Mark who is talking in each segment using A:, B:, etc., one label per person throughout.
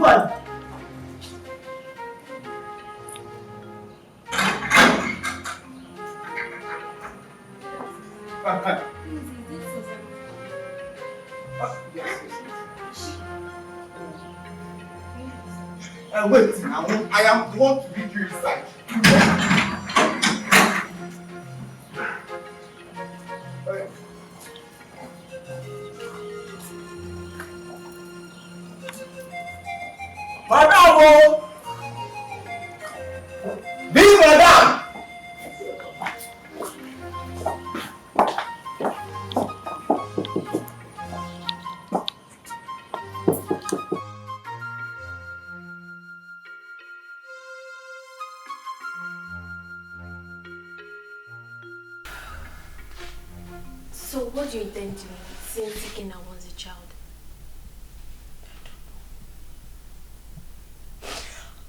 A: Who are wait, now I am the one to lead you inside. Madam! Be madam!
B: So what do you intend doing since Ikena was a child?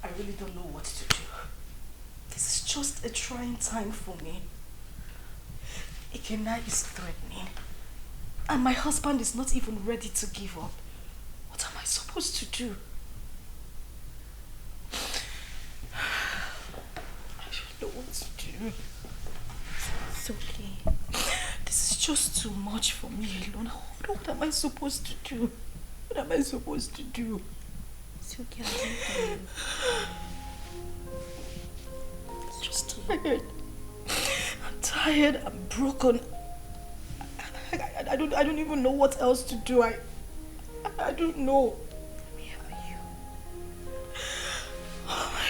C: I really don't know what to do. This is just a trying time for me. Ikena is threatening. And my husband is not even ready to give up. What am I supposed to do? I don't know what to do.
B: It's okay.
C: This is just too much for me alone. What am I supposed to do? What am I supposed to do?
B: It's okay, I'll do it for you.
C: I'm just tired. I'm tired. I'm broken. I don't even know what else to do. I don't know.
B: I'm here for you.
C: Oh my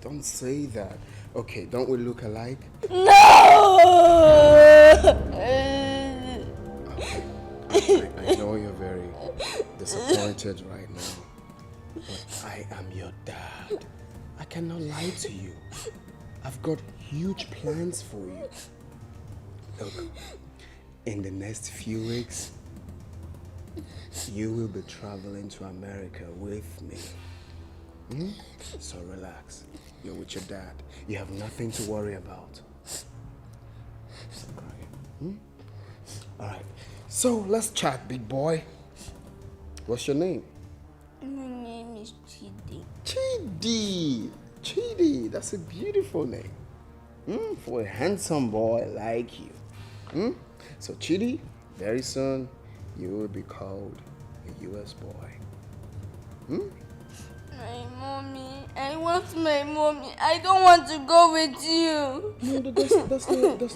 A: Don't say that. Okay, don't we look alike?
D: No!
A: I know you're very disappointed right now, but I am your dad. I cannot lie to you. I've got huge plans for you. Look, in the next few weeks, you will be traveling to America with me. So relax. You're with your dad. You have nothing to worry about. Stop crying. Alright. So let's chat, big boy. What's your name?
D: My name is Chidi.
A: Chidi. Chidi. That's a beautiful name. For a handsome boy like you. So Chidi, very soon you will be called a US boy.
D: My mommy, I want not my mommy. I don't want to go with you.
A: No, that's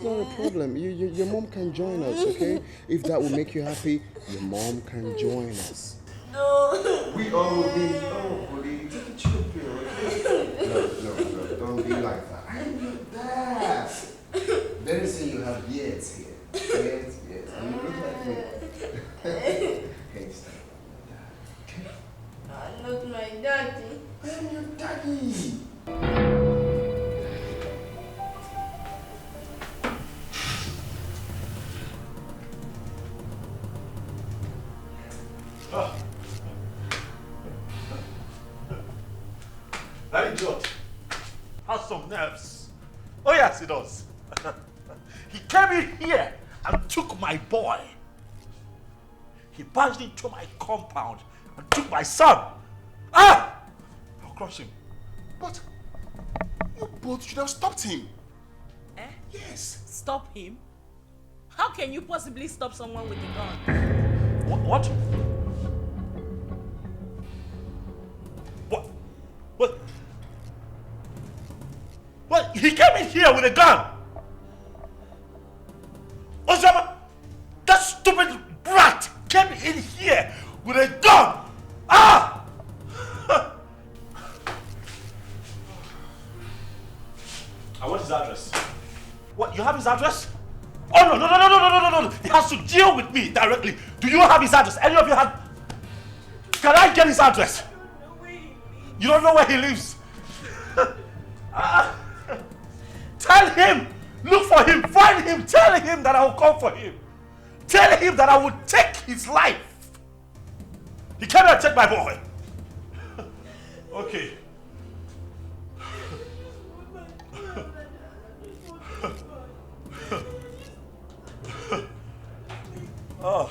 A: not a problem. Your mom can join us, okay? If that will make you happy, your mom can join us.
D: No.
A: We all will be. Oh, buddy, take a chill pill, okay? No, don't be like that. I'm your dad. Very soon you have beards here. Yes. And you look like me. Hey, stop.
D: Not my daddy.
A: I'm your daddy.
E: That idiot has some nerves. Oh yes, he does. He came in here and took my boy. He barged into my compound and took my son. I'll crush him.
F: But you both should have stopped him.
G: Eh?
F: Yes.
G: Stop him? How can you possibly stop someone with a gun?
E: What? What? He came in here with a gun. Osama, that stupid brat came in here with a gun. I want his address. What? You have his address? Oh no! He has to deal with me directly. Do you have his address? Any of you have? Can I get his address? You don't know where he lives. Tell him, look for him, find him, tell him that I will come for him. Tell him that I will take his life. He cannot take my boy. Okay. Oh.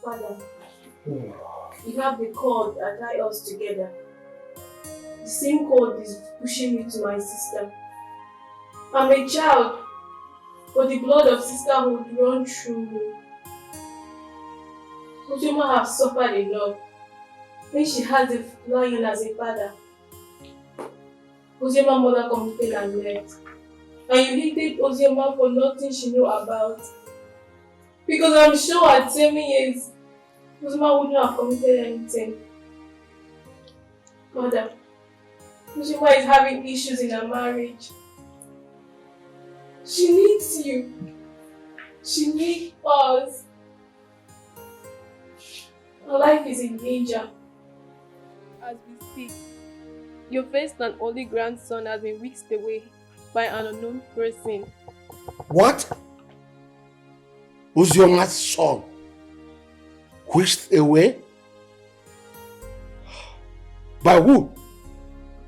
B: Father, you have the cord that ties us together. The same cord is pushing me to my sister. I'm a child, but the blood of sisterhood runs through me. Ujoma has suffered enough when she has a lion as a father. Ujoma's mother committed and left. And you hated Uzioma for nothing she knew about. Because I'm sure at 7 years, Uzioma wouldn't have committed anything. Mother, Uzioma is having issues in her marriage. She needs you. She needs us. Her life is in danger.
H: As we speak, your first and only grandson has been whisked away by an unknown person.
F: What? Uzioma's son whisked away? By who?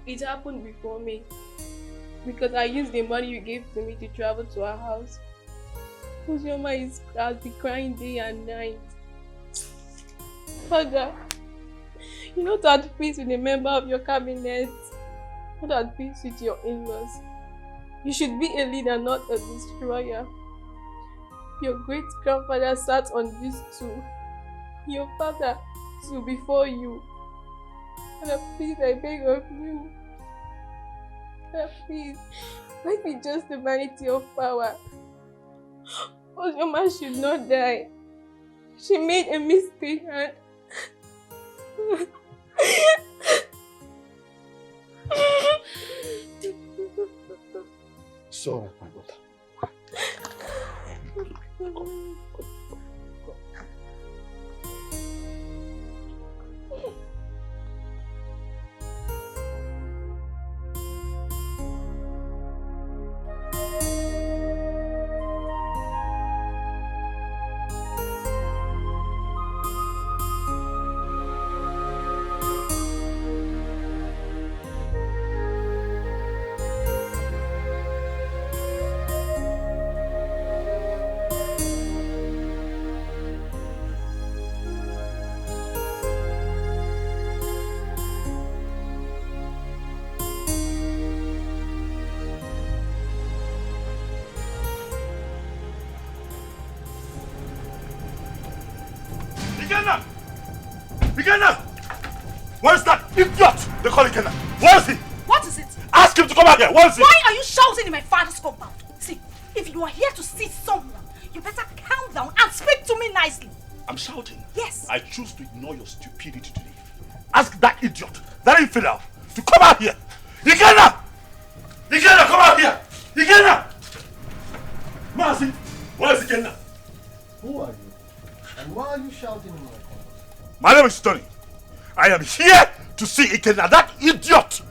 H: It happened before me because I used the money you gave to me to travel to our house. Uzioma has been crying day and night. Father, you're not at peace with a member of your cabinet, not at peace with your in-laws. You should be a leader, not a destroyer. Your great-grandfather sat on this stool. Your father too before you. Father, please, I beg of you. Father, please, life is just the vanity of power. Uzioma should not die. She made a mistake and...
F: So, my daughter.
E: Ikenna! Where's that idiot? They call Ikenna. Where is he?
G: What is it?
E: Ask him to come out here. Where is he?
G: Why are you shouting in my father's compound? See, if you are here to see someone, you better calm down and speak to me nicely.
E: I'm shouting.
G: Yes.
E: I choose to ignore your stupidity today. Ask that idiot, that infidel, to come out here. Ikenna! Ikenna, come out here! Ikenna! Mercy, where is Ikenna?
F: Who are you? And why are you shouting in my compound?
E: My name is Tony. I am here to see Ikenna. That idiot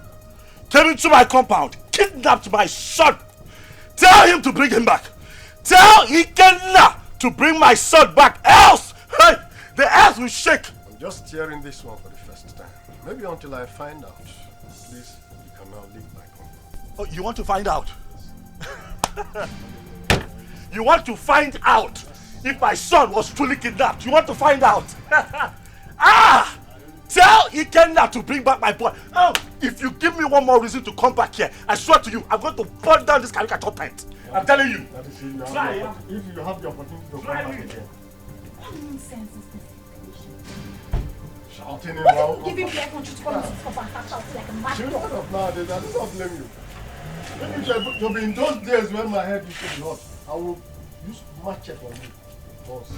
E: came into my compound, kidnapped my son. Tell him to bring him back. Tell Ikenna to bring my son back, else hey, the earth will shake.
F: I'm just hearing this one for the first time. Maybe until I find out. Please, you can now leave my compound.
E: Oh, you want to find out? You want to find out if my son was truly kidnapped? You want to find out? Ah! Tell Ikenna to bring back my boy. Oh, if you give me one more reason to come back here, I swear to you, I'm going to burn down this caricature tent. I'm telling you.
F: If you have the opportunity to come back again.
G: What nonsense is this?
F: Shouting in
G: What
F: my
G: if you give him the aircon to come into this compound and shout like a mad
F: Shut
G: dog?
F: up nowadays, I don't blame you. Maybe it should be in those days when my head used to be hot. I will use machete on you. Boss.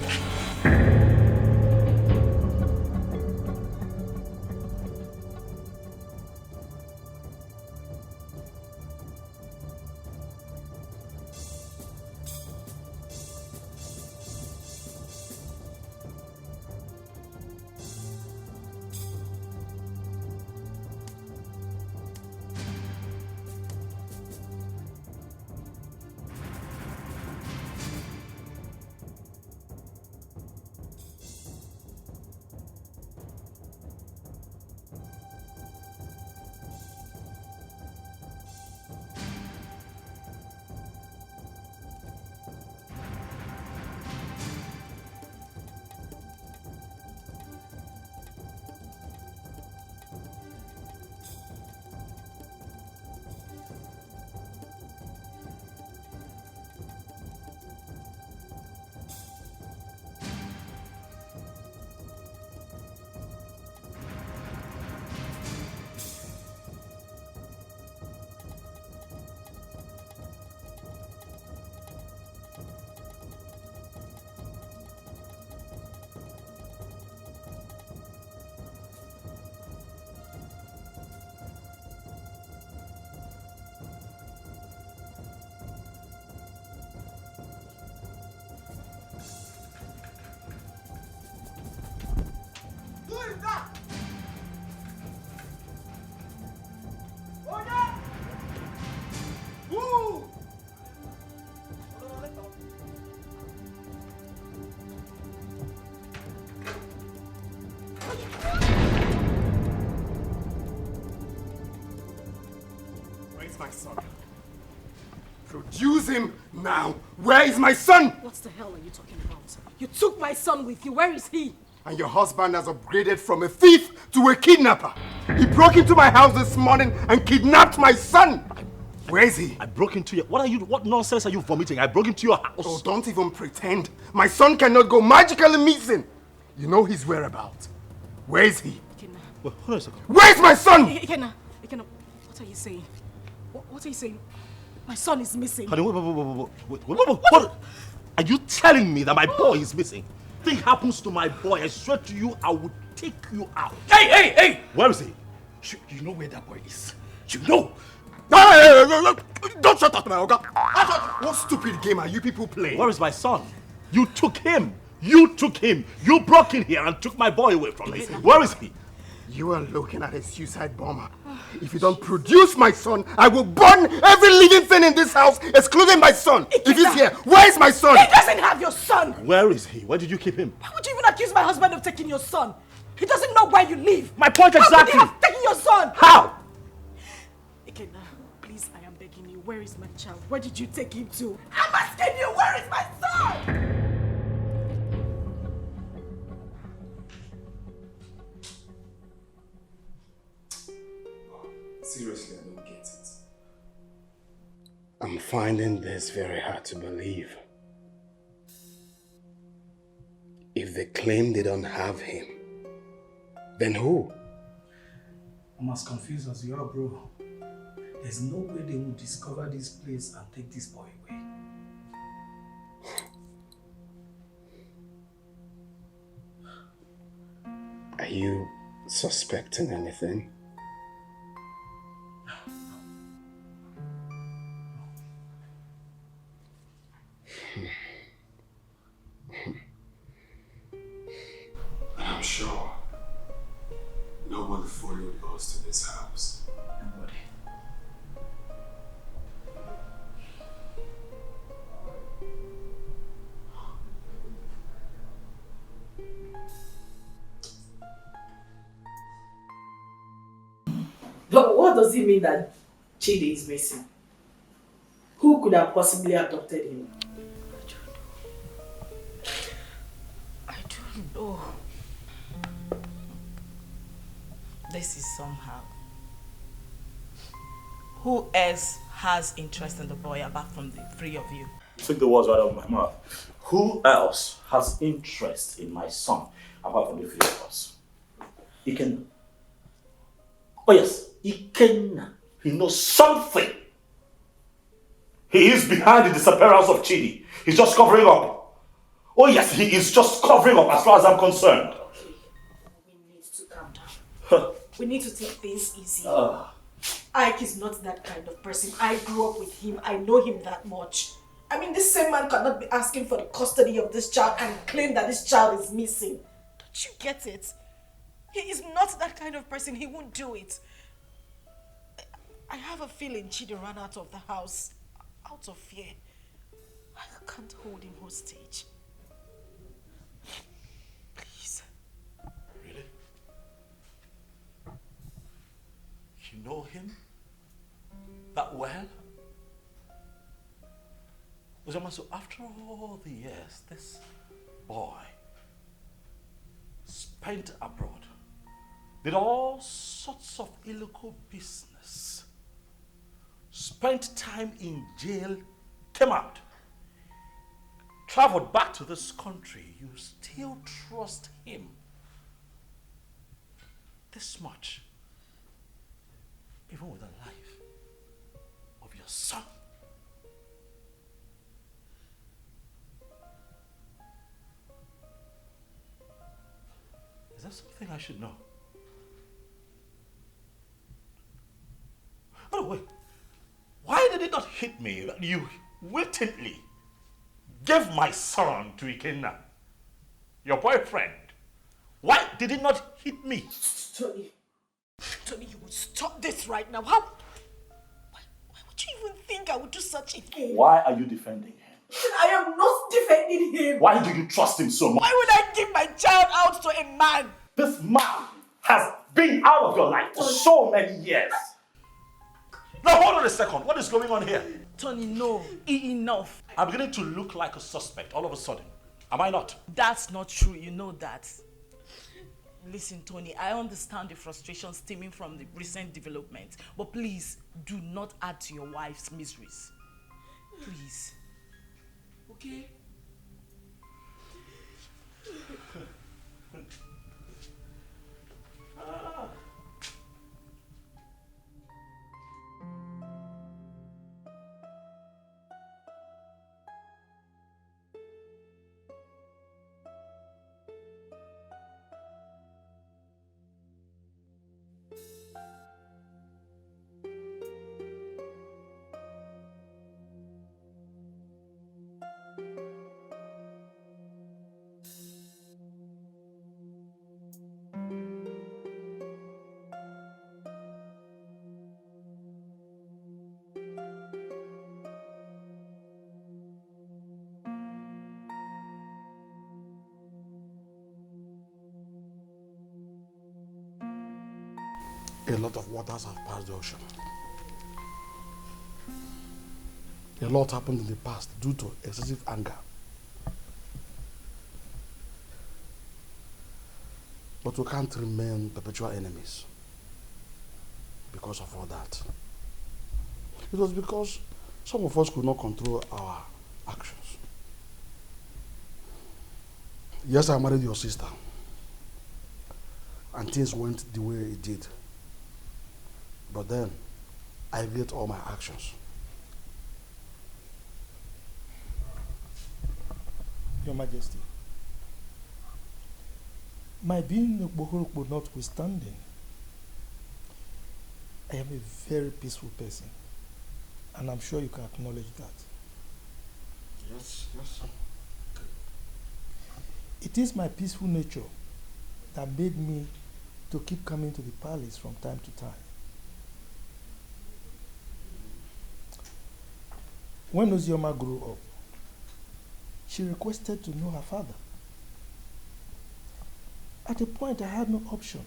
A: My son. Produce him now. Where is my son?
G: What the hell are you talking about? You took my son with you. Where is he?
A: And your husband has upgraded from a thief to a kidnapper. He broke into my house this morning and kidnapped my son. Where is he?
E: I broke into your... What nonsense are you vomiting? I broke into your house.
A: Oh, don't even pretend. My son cannot go magically missing. You know his whereabouts. Where is he?
G: Ikenna.
E: Wait, hold on a second.
A: Where is my son?
G: Ikenna, what are you saying? What are you saying? My son is missing.
E: Honey, what? Are you telling me that my boy is missing? Thing happens to my boy, I swear to you, I will take you out.
A: Hey!
E: Where is he?
A: You know where that boy is? You know? Hey, don't shut up, my Oga. What stupid game are you people playing?
E: Where is my son? You took him. You broke in here and took my boy away from me. Where is he?
A: You are looking at a suicide bomber. If you don't produce my son, I will burn every living thing in this house, excluding my son. If he's here, where is my son?
G: He doesn't have your son.
E: Where is he? Where did you keep him?
G: Why would you even accuse my husband of taking your son? He doesn't know where you live.
E: My point exactly.
G: How could he have taken your son?
E: How?
G: Ikenna, please, I am begging you. Where is my child? Where did you take him to? I'm asking you, where is my son?
A: Seriously, I don't get it. I'm finding this very hard to believe. If they claim they don't have him, Then who?
I: I'm as confused as you are, bro. There's no way they will discover this place and take this boy away.
A: Are you suspecting anything? I'm sure no one followed us to this house.
I: Nobody.
G: But what does it mean that Chidi is missing? Who could have possibly adopted him?
C: I don't know. This is somehow. Who else has interest in the boy apart from the three of you?
E: Took the words right out of my mouth. Who else has interest in my son apart from the three of us? Ikenna. Oh yes, Ikenna. He knows something. He is behind the disappearance of Chidi. He's just covering up. Oh yes, he is just covering up as far as I'm concerned.
G: We need to calm down. We need to take things easy. Ike is not that kind of person. I grew up with him. I know him that much. I mean, this same man cannot be asking for the custody of this child and claim that this child is missing.
C: Don't you get it? He is not that kind of person. He won't do it. I have a feeling Chidi ran out of the house out of fear. I can't hold him hostage. Please.
E: Really? You know him that well? So after all the years this boy spent abroad, did all sorts of illegal business, spent time in jail, came out, traveled back to this country, you still trust him this much, even with the life of your son? Is that something I should know? By the way, why did it not hit me that you wittingly gave my son to Ikenna, your boyfriend? Why did it not hit me?
G: Tony,
C: You would stop this right now. Why would you even think I would do such a thing?
E: Why are you defending him?
G: I am not defending him.
E: Why do you trust him so much?
C: Why would I give my child out to a man?
E: This man has been out of your life for so many years. Now hold on a second. What is going on here?
C: Tony, no. Enough.
E: I'm beginning to look like a suspect all of a sudden. Am I not?
C: That's not true. You know that. Listen, Tony, I understand the frustration stemming from the recent development, but please do not add to your wife's miseries. Please. Okay?
J: A lot of waters have passed the ocean. A lot happened in the past due to excessive anger. But we can't remain perpetual enemies because of all that. It was because some of us could not control our actions. Yes, I married your sister. and things went the way it did. But then, I regret all my actions.
K: Your Majesty, my being a Bohorokbo notwithstanding, I am a very peaceful person, and I'm sure you can acknowledge that.
J: Yes, yes.
K: It is my peaceful nature that made me to keep coming to the palace from time to time. When Ozioma grew up, she requested to know her father. At a point, I had no option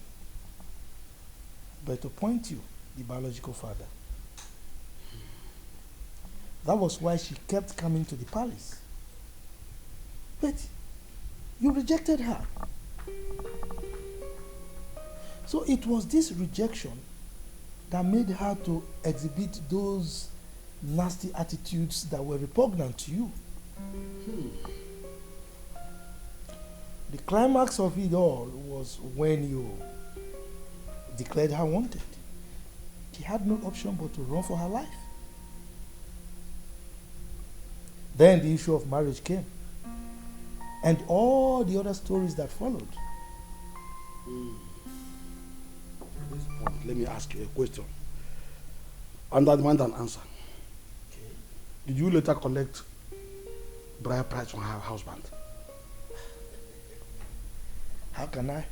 K: but to appoint you, the biological father. That was why she kept coming to the palace. But you rejected her. So it was this rejection that made her to exhibit those nasty attitudes that were repugnant to you. The climax of it all was when you declared her wanted. She had no option but to run for her life. Then the issue of marriage came, and all the other stories that followed.
J: At this point, let me ask you a question. Under demand an answer.
K: Okay.
J: Did you later collect bride price from her husband?
K: How can I?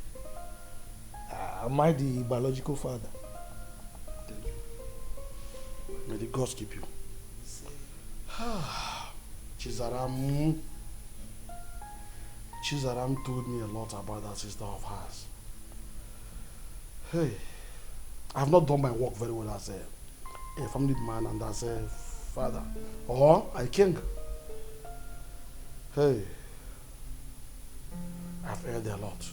K: Am I the biological father?
J: Thank you. May the gods keep you. Chizaram told me a lot about that sister of hers. Hey, I have not done my work very well as a family man and as a father or a king. Hey, I've heard a lot.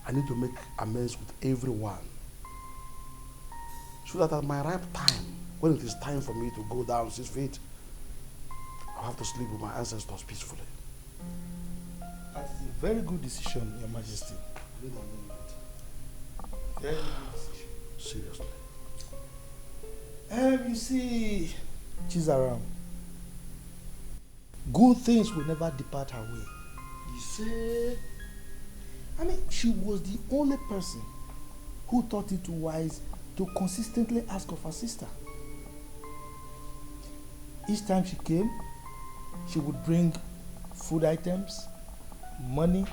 J: I need to make amends with everyone so that at my ripe time, when it is time for me to go down 6 feet, I'll have to sleep with my ancestors peacefully.
K: That is a very good decision, Your Majesty. Very good decision.
J: Seriously.
K: You see, Chizaram, good things will never depart her way.
J: You say?
K: I mean, she was the only person who thought it wise to consistently ask of her sister. Each time she came, she would bring food items, money.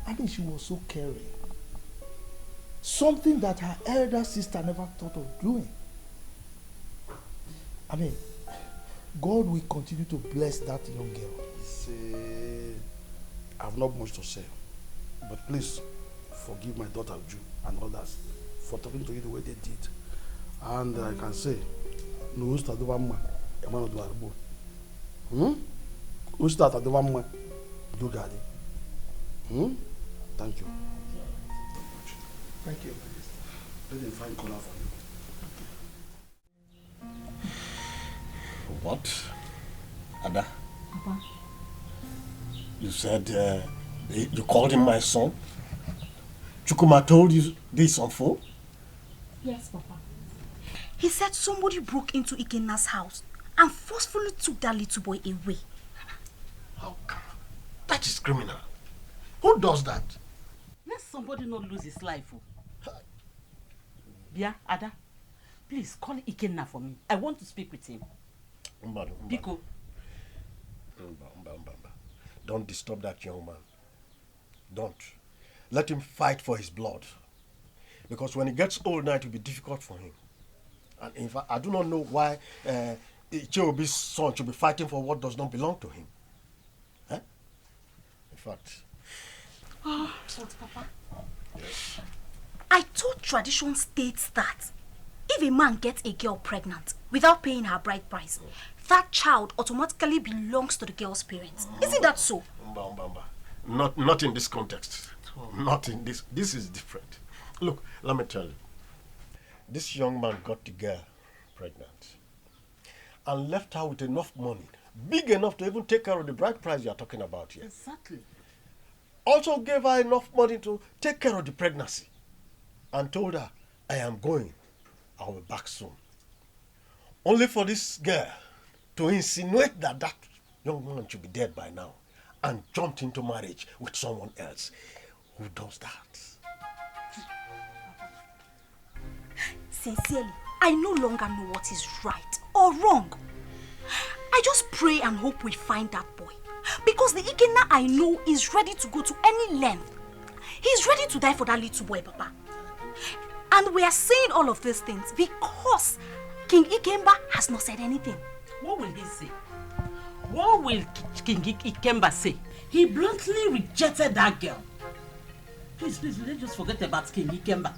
K: I mean, she was so caring. Something that her elder sister never thought of doing. I mean, God will continue to bless that young girl.
J: See, I have not much to say, but please forgive my daughter Uju and others for talking to you the way they did. And I can say, no usta do vamma, emano do arbo. Usta do vamma, do gadi. Thank you.
K: Thank you.
J: Let me find color for you.
E: What? Ada?
L: Papa.
E: You said you called him my son? Chukuma told you this on phone?
L: Yes, Papa.
M: He said somebody broke into Ikenna's house and forcefully took that little boy away.
E: How come? That is criminal. Who does that?
C: Let somebody not lose his life. Yeah, Ada, please call Ikenna for me. I want to speak with him. Biko.
E: Don't disturb that young man. Don't. Let him fight for his blood. Because when he gets old now, it will be difficult for him. And in fact, I do not know why Icheobi's son should be fighting for what does not belong to him. Eh? In fact.
M: Oh, but Papa. Yes. I thought tradition states that if a man gets a girl pregnant without paying her bride price, that child automatically belongs to the girl's parents. Isn't that so?
E: Not in this context. Not in this. This is different. Look, let me tell you. This young man got the girl pregnant and left her with enough money, big enough to even take care of the bride price you are talking about here.
C: Exactly.
F: also gave her enough money to take care of the pregnancy and told her, I am going. I will be back soon. Only for this girl to insinuate that that young man should be dead by now and jumped into marriage with someone else. Who does that?
M: Sincerely, I no longer know what is right or wrong. I just pray and hope we find that boy. Because the Ikenna I know is ready to go to any length. He's ready to die for that little boy, Papa. And we are saying all of these things because King Ikemba has not said anything.
C: What will he say? What will King Ikemba say? He bluntly rejected that girl. Please, let's just forget about King Ikemba.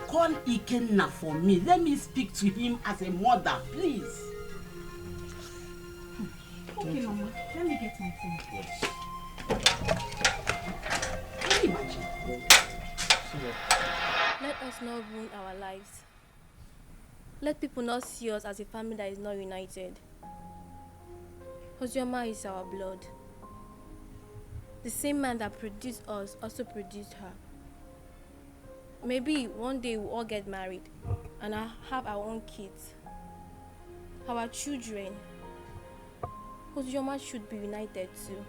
C: Call Ikenna for me. Let me speak to him as a mother, please.
M: Okay, Mama. Let me get my phone.
C: Yes. Can you imagine?
H: Let us not ruin our lives. Let people not see us as a family that is not united. Wazobia is our blood. The same man that produced us also produced her. Maybe one day we'll all get married and have our own kids, our children. Wazobia should be united too.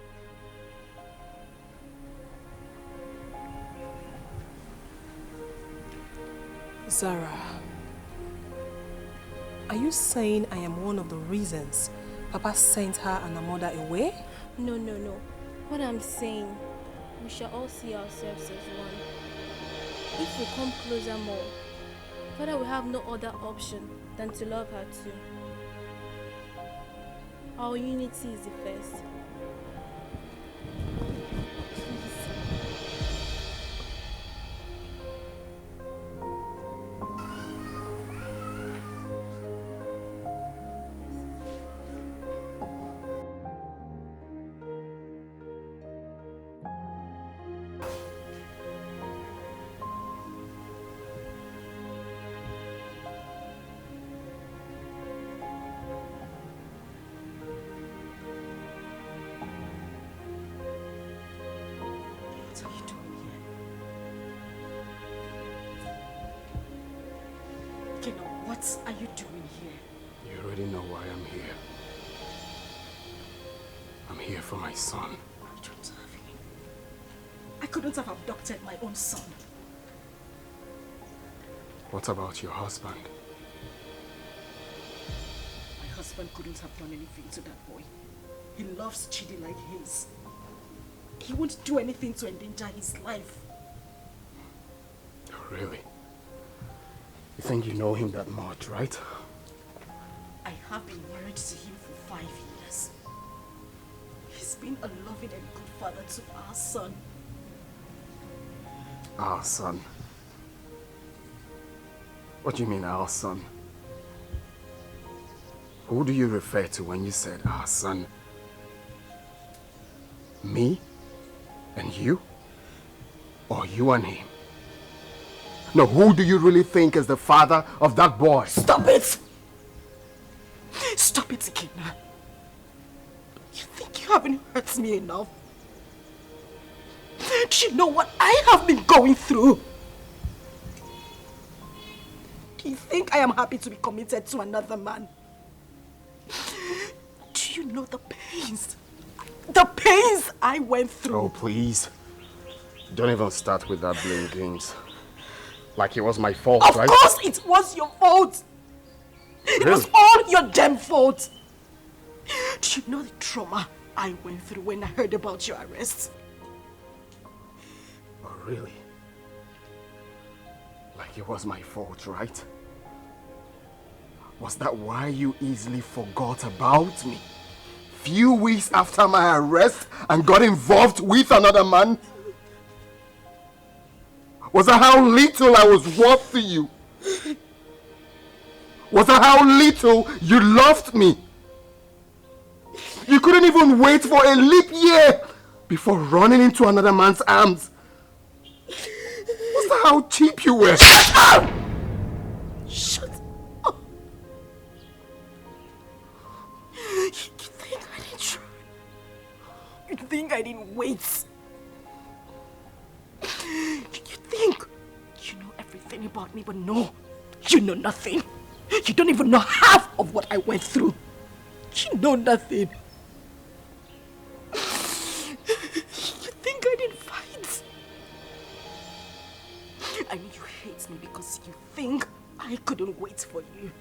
N: Zara, are you saying I am one of the reasons Papa sent her and her mother away?
H: No. What I'm saying, we shall all see ourselves as one. If we come closer more, Father will have no other option than to love her too. Our unity is the first.
G: What are you doing here?
A: You already know why I'm here. I'm here for my son.
G: I don't have him. I couldn't have abducted my own son.
A: What about your husband?
G: My husband couldn't have done anything to that boy. He loves Chidi like his. He won't do anything to endanger his life.
A: Oh, really? You think you know him that much, right?
G: I have been married to him for 5 years. He's been a loving and good father to our son.
A: Our son? What do you mean, our son? Who do you refer to when you said our son? Me? And you? Or you and him? No, who do you really think is the father of that boy?
G: Stop it! Stop it, Ikenna. You think you haven't hurt me enough? Do you know what I have been going through? Do you think I am happy to be committed to another man? Do you know the pains? The pains I went through.
A: Oh, please. Don't even start with that blame games. Like it was my fault, right?
G: Of course it was your fault. It was all your damn fault. Do you know the trauma I went through when I heard about your arrest?
A: Oh, really? Like it was my fault, right? Was that why you easily forgot about me? Few weeks after my arrest and got involved with another man? Was that how little I was worth to you? Was that how little you loved me? You couldn't even wait for a leap year before running into another man's arms. Was that how cheap you were?
G: Shut up! Shut up! You think I didn't try? You think I didn't wait?
C: me, but no, you know nothing. You don't even know half of what I went through. You know nothing. You think I didn't fight? I know you hate me because you think I couldn't wait for you.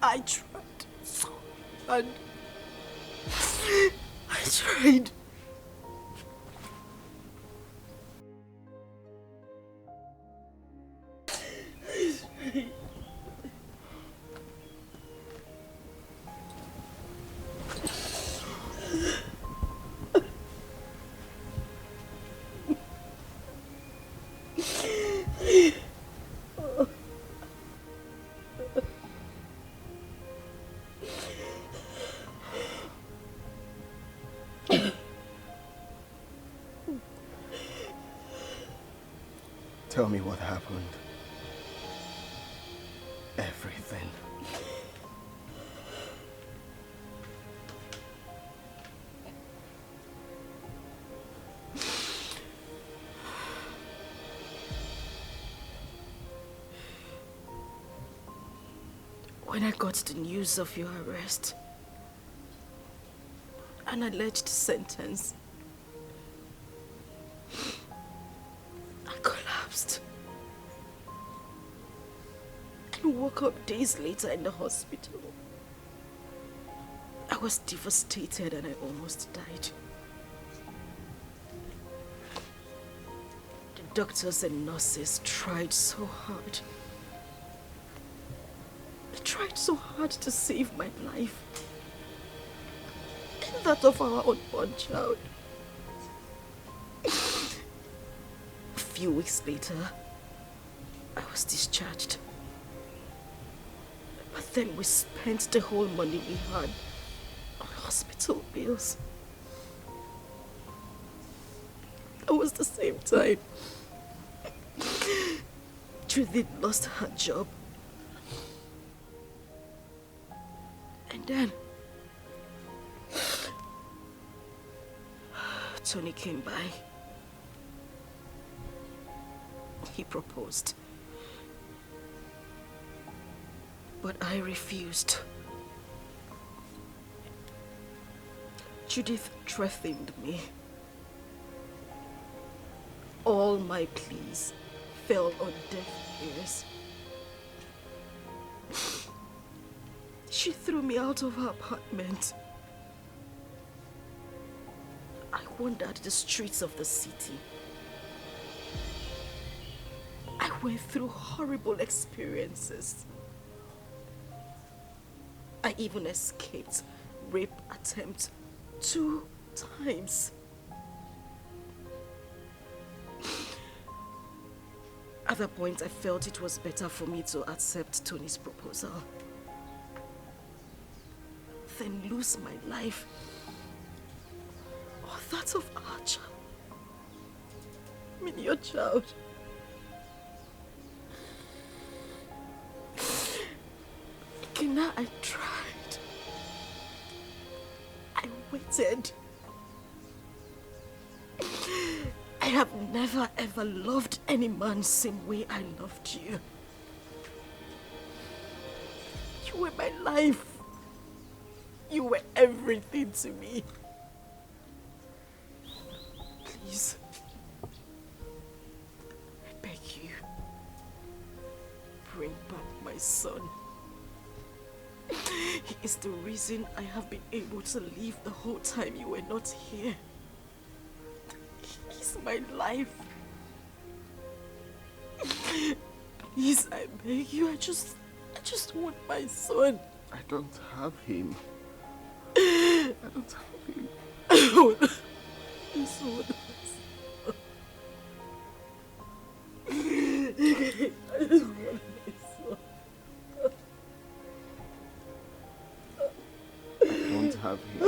C: I tried so hard. I tried.
A: Tell me what happened. Everything.
C: When I got the news of your arrest, an alleged sentence, I collapsed and woke up days later in the hospital. I was devastated and I almost died. The doctors and nurses tried so hard. They tried so hard to save my life and that of our unborn child. A few weeks later, I was discharged. But then we spent the whole money we had on hospital bills. It was the same time Judith lost her job. And then Tony came by. He proposed. But I refused. Judith threatened me. All my pleas fell on deaf ears. She threw me out of her apartment. I wandered the streets of the city. I went through horrible experiences. I even escaped rape attempt 2 times. At that point, I felt it was better for me to accept Tony's proposal than lose my life or that of our child. I mean, your child. Ikena, I tried. I waited. I have never ever loved any man same way I loved you. You were my life. You were everything to me. Please, I beg you, bring back my son. He is the reason I have been able to live the whole time you were not here. He's my life. Please, I beg you, I just want my son.
A: I don't have him. I don't have him.
C: I want my son. I just want my son.
A: I don't have him.
C: I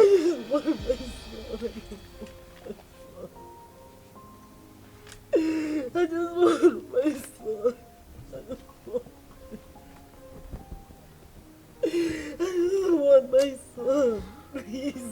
C: just want my son. I just want my son. I just want my son. Please.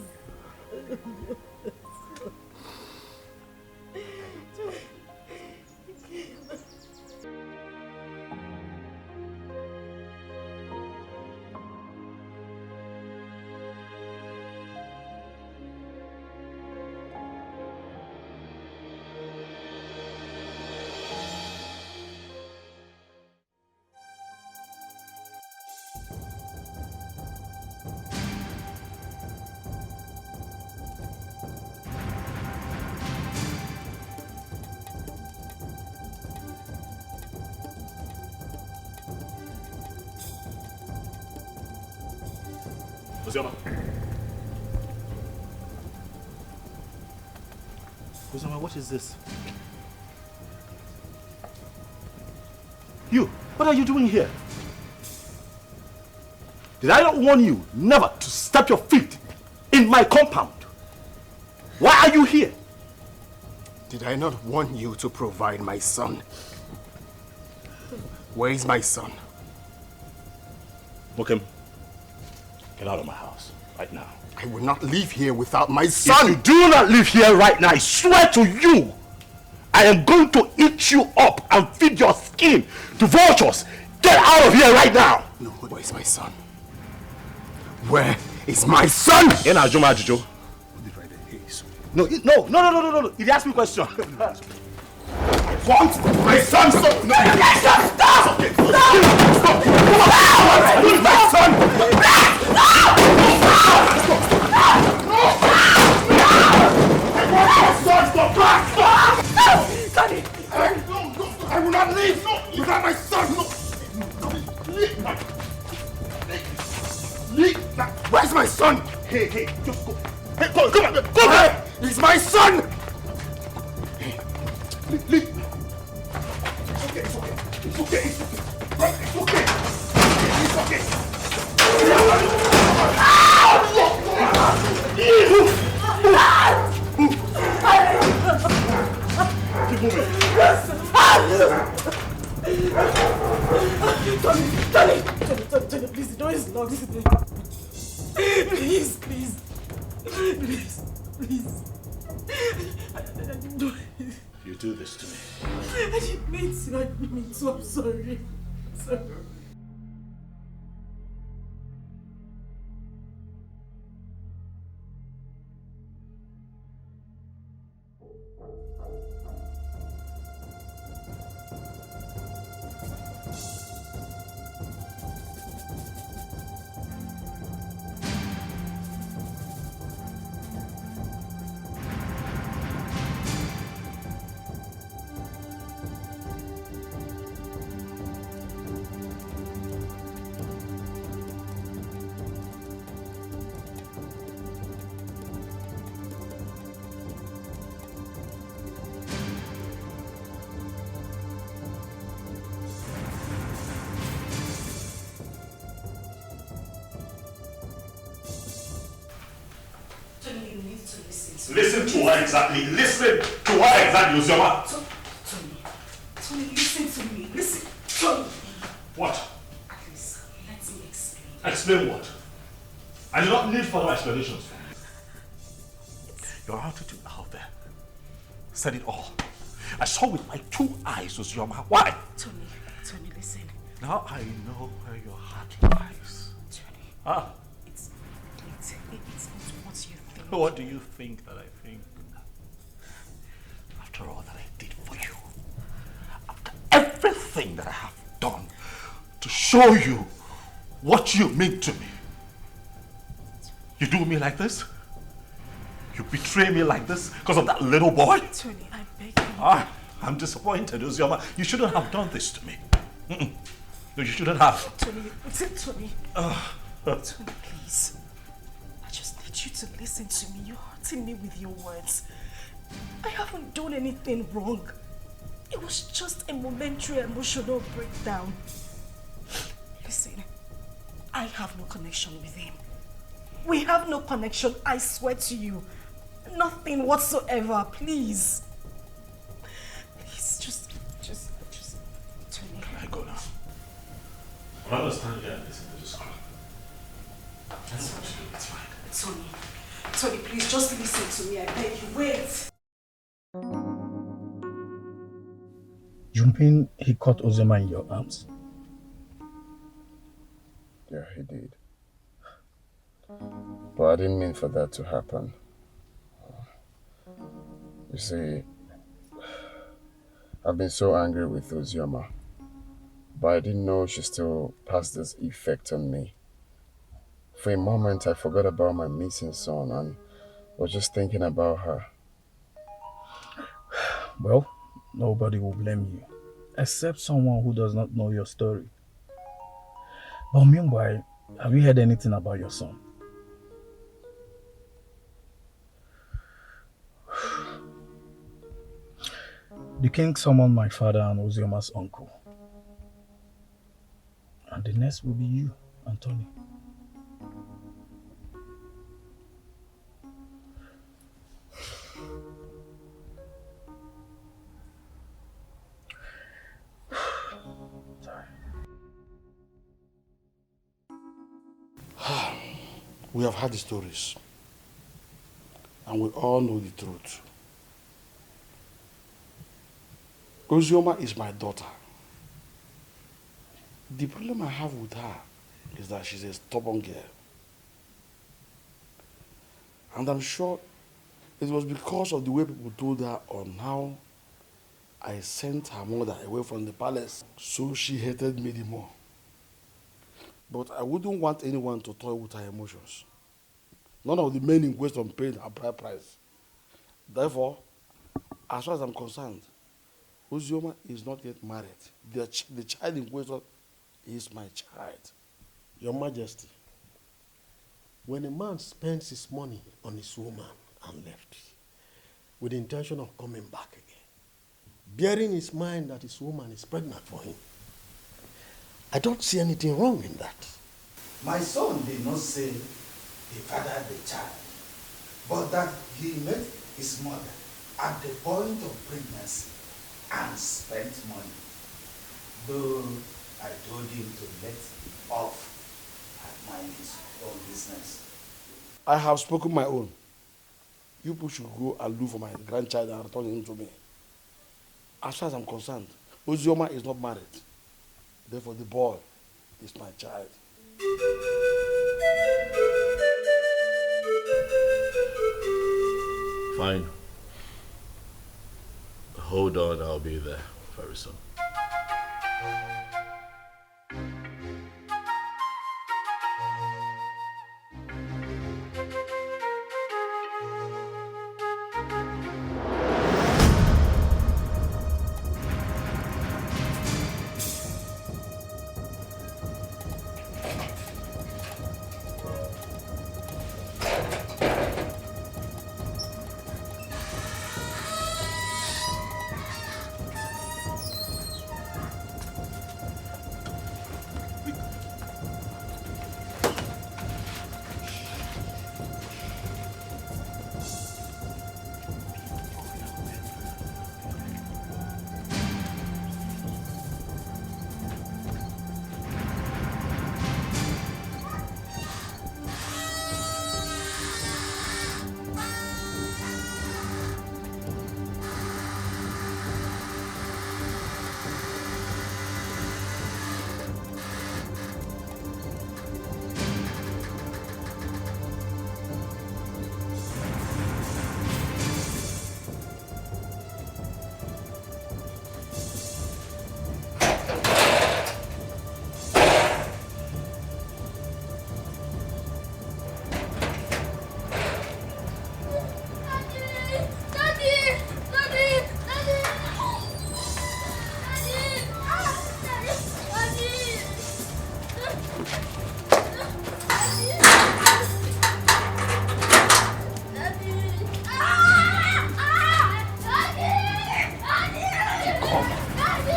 E: Uzioma. Uzioma, what is this? You, what are you doing here? Did I not warn you never to step your feet in my compound? Why are you here?
A: Did I not warn you to provide my son? Where is my son?
E: Mokem, get out of my house right now.
A: I will not leave here without my son!
E: If you do not leave here right now, I swear to you, I am going to eat you up and feed your skin to vultures. Get out of here right now!
A: No, where is my son? Where is my son?
E: In Ajuma Ajujo. No, no. He asked me a question.
A: What? My son! Stop! No! Stop! Okay. Stop! Stop! My son!
E: Daddy!
A: I will not leave without my son! Leave! Where's my son?
E: Hey, just go.
A: Hey, go back! He's my son! Hey, leave! It's okay. It's okay. Keep moving.
G: Tony, please, the door is locked. Please.
E: You do this to me.
G: I didn't mean to. I'm sorry.
E: Listen to her exactly. Uzioma.
G: Tony, listen to me. Listen. Tony.
E: What?
G: At least, let me explain.
E: Explain what? I do not need further explanations from you. Your attitude out there said it all. I saw with my 2 eyes, Uzioma. Why?
G: Tony, listen.
E: Now I know where your heart lies.
G: Tony. It's not what you think.
E: What do you think that I think? After all that I did for you, after everything that I have done to show you what you mean to me, you do me like this? You betray me like this because of that little boy?
G: Tony, I beg you.
E: I'm disappointed, Uzioma. You shouldn't have done this to me. No, you shouldn't have.
G: Tony. Tony, please. I just need you to listen to me. You're hurting me with your words. I haven't done anything wrong. It was just a momentary emotional breakdown. Listen, I have no connection with him. We have no connection, I swear to you. Nothing whatsoever, please. Please, just, Tony.
E: Can I go now? I understand here and listen to this call. That's what you do, it's fine.
G: Tony, please, just listen to me, I beg you. Wait.
I: Jumping, he caught Ozema in your arms.
A: Yeah, he did. But I didn't mean for that to happen. You see, I've been so angry with Uzioma, but I didn't know she still passed this effect on me. For a moment, I forgot about my missing son and was just thinking about her.
I: Well, nobody will blame you, except someone who does not know your story. But meanwhile, have you heard anything about your son? The king summoned my father and Ozioma's uncle. And the next will be you, Anthony.
J: We have heard the stories, and we all know the truth. Ozioma is my daughter. The problem I have with her is that she's a stubborn girl. And I'm sure it was because of the way people told her on how I sent her mother away from the palace, so she hated me the more. But I wouldn't want anyone to toy with her emotions. None of the men in question paid her bride price. Therefore, as far as I'm concerned, Ozioma is not yet married. The child in question is my child.
F: Your Majesty, when a man spends his money on his woman and left, with the intention of coming back again, bearing in his mind that his woman is pregnant for him, I don't see anything wrong in that.
O: My son did not say he fathered the child, but that he met his mother at the point of pregnancy and spent money. Though I told him to let off and mind his own business.
J: I have spoken my own. You people should go and look for my grandchild and return him to me. As far as I'm concerned, Ozioma is not married. Therefore, the boy is my child.
E: Fine. Hold on, I'll be there very soon.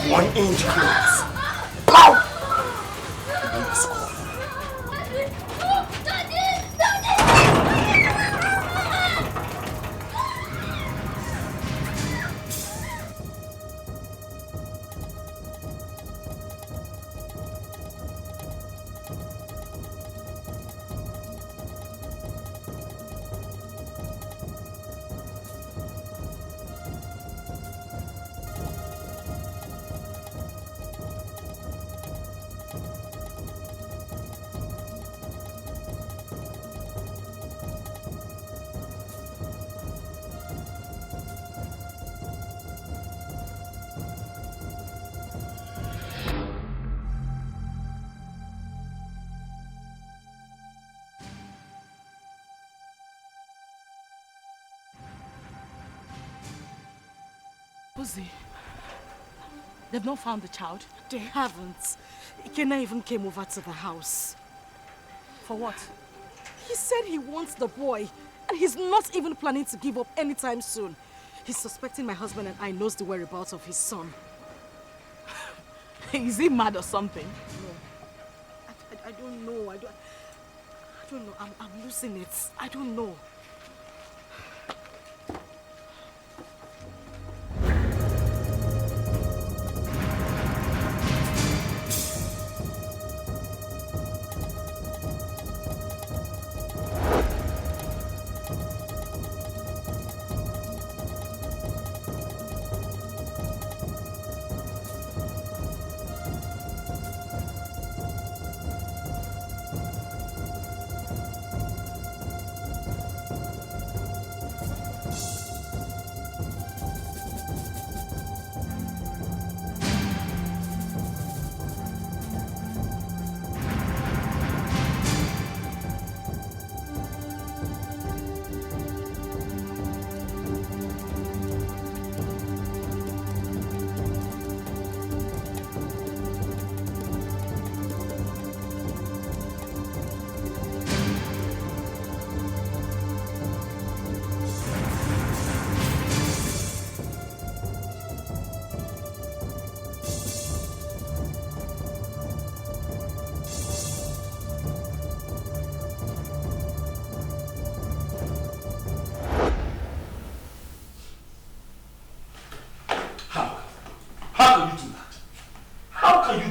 F: One inch close. Ow!
C: Uzi, they've not found the child?
G: They haven't. Ikena even came over to the house.
C: For what?
G: He said he wants the boy, and he's not even planning to give up anytime soon. He's suspecting my husband and I knows the whereabouts of his son.
C: Is he mad or something?
G: No. I don't know. I don't know. I'm losing it. I don't know.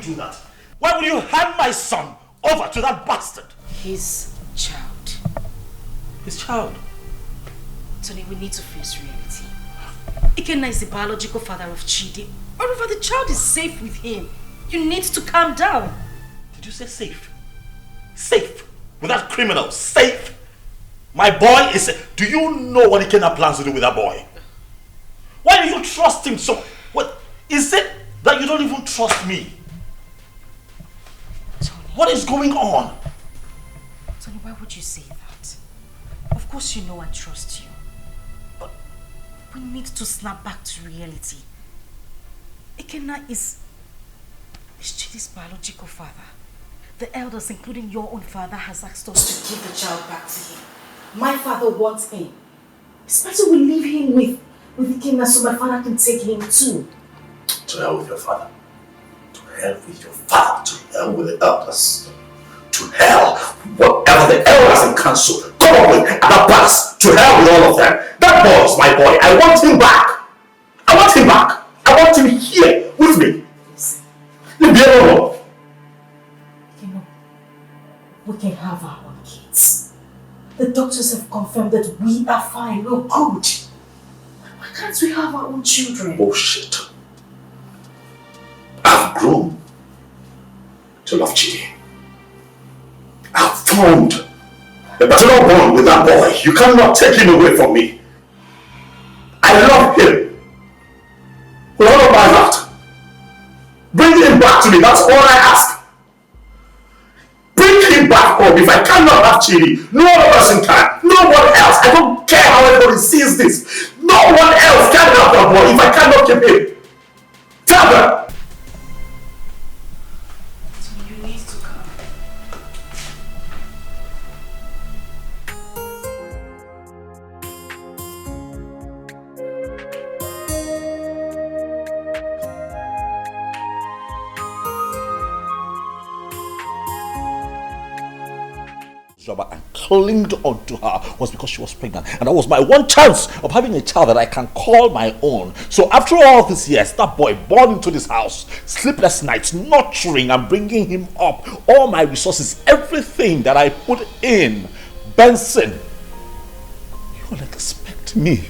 E: Do that? Why would you hand my son over to that bastard?
M: His child.
E: His child?
M: Tony, we need to face reality. Ikenna is the biological father of Chidi. Moreover, the child is safe with him. You need to calm down.
E: Did you say safe? Safe? With that criminal? Safe? My boy is safe. Do you know what Ikenna plans to do with that boy? Why do you trust him so? What is it that you don't even trust me? What is going on?
M: Tony, why would you say that? Of course you know I trust you. But we need to snap back to reality. Ikenna is Chidi's biological father. The elders, including your own father, has asked us to give the child back to him. My father wants him. It's better we leave him with Ikenna so my father can take him too.
E: To hell with your father. To hell with your father. To hell with the elders. To hell, whatever the elders and council come up with at the past. To hell with all of them. That boy is my boy. I want him back. I want him back. I want him here with me.
M: Listen.
E: Leave me alone.
M: We can have our own kids. The doctors have confirmed that we are fine, we're good. Why can't we have our own children?
E: Bullshit. I've grown to love Chidi. I've formed a paternal bond with that boy. You cannot take him away from me. I love him with all of my heart. Bring him back to me, that's all I ask. Bring him back home. If I cannot have Chidi, no other person can. No one else. I don't care how everybody sees this. No one else can have that boy if I cannot keep him. Tell them. And clinged onto her was because she was pregnant, and that was my one chance of having a child that I can call my own. So after all these years, that boy born into this house, sleepless nights, nurturing and bringing him up, all my resources, everything that I put in, Benson, you will expect me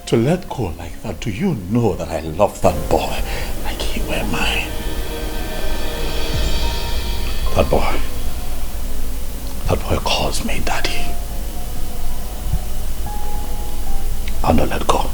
E: to let go like that? Do you know that I love that boy like he were mine? That boy calls me daddy. I'll not let go.